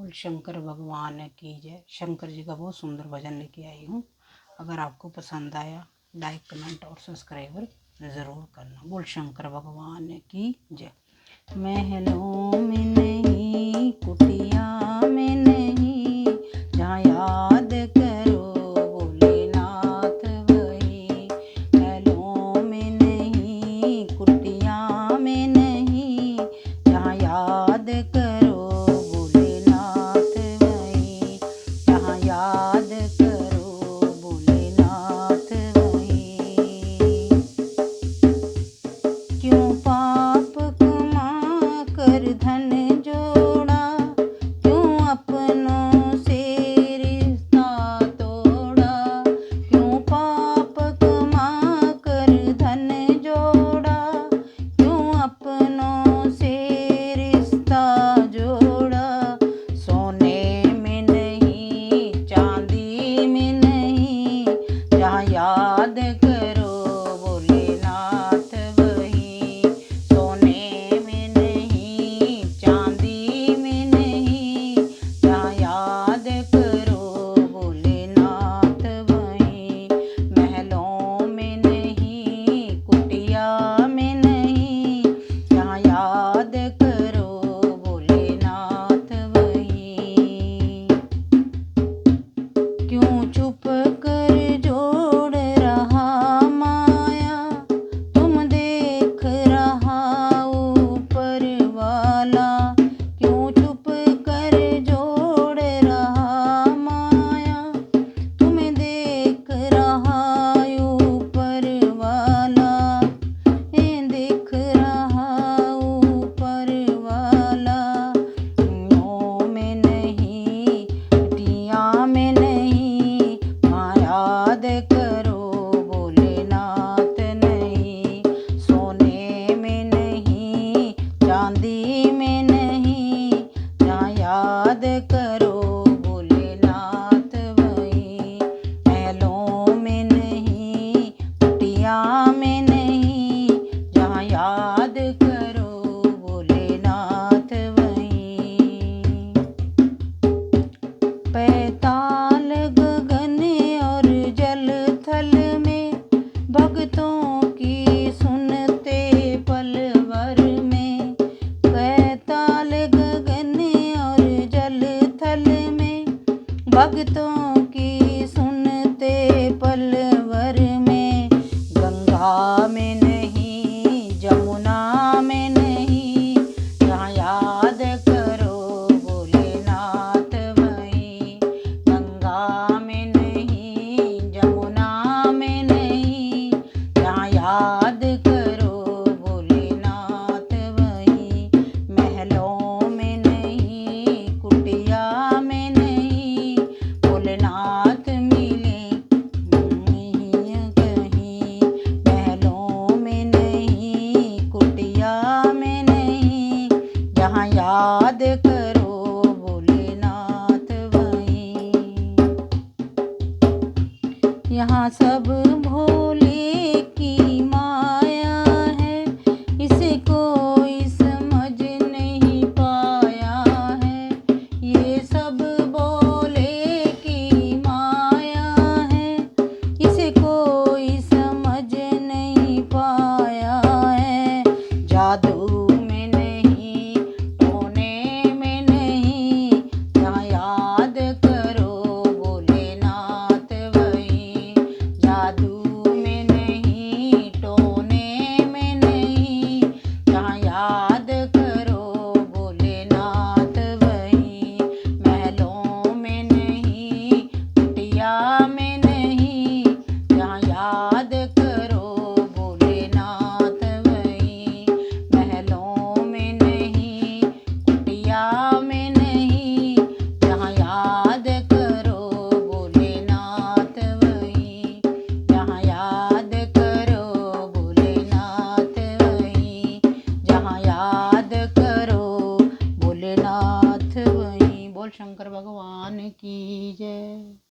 बोल शंकर भगवान की जय। शंकर जी का बहुत सुंदर भजन लेके आई हूँ। अगर आपको पसंद आया लाइक कमेंट और सब्सक्राइबर ज़रूर करना। बोल शंकर भगवान की जय। महलों में नहीं कुटिया में नहीं, जहाँ याद करो भोलेनाथ वही। महलों में नहीं कुटिया में नहीं, जहाँ याद करो भोलेनाथ वही। जहाँ याद करो भोलेनाथ वही। क्यों पाप कमा कर धन जोड़ा, क्यों अपनों से रिश्ता तोड़ा। क्यों पाप कमा कर धन जोड़ा, क्यों अपनों से रिश्ता जोड़ा। सोने में नहीं चांदी में नहीं, जहाँ याद करो भोलेनाथ वही। सोने में नहीं चांदी में नहीं, जहाँ याद करो भोलेनाथ वही। महलों में नहीं कुटिया में नहीं, जहाँ याद करो भोलेनाथ वही। क्यों चुप कर जोड़ रहा माया, तुम देख रहा ऊपर वाला। क्यों चुप कर जोड़ रहा माया, तुम देख रहा ऊपर वाला। दिख रहा ऊपर वाला। नो में नहीं टिया में नहीं, याद करो भोलेनाथ नहीं। सोने में नहीं चांदी में नहीं, जहाँ याद करो भोलेनाथ वही। महलों में नहीं कुटिया में नहीं, जहाँ याद करो भोलेनाथ वही। पैताल गगन और जल थल में, भक्तों की सुनते पलवर में। पैताल गगन और जल थल में, भक्तों की सुनते पलवर में। गंगा में नहीं जमुना में नहीं, जहाँ याद करो भोलेनाथ वही। गंगा में नहीं जमुना में नहीं, जहाँ याद करो भोलेनाथ वही। महलों में नहीं कुटिया में नहीं, भोलेनाथ मिले नहीं कहीं। महलों में नहीं कुटिया में नहीं, जहाँ याद करो भोलेनाथ वही। यहाँ सब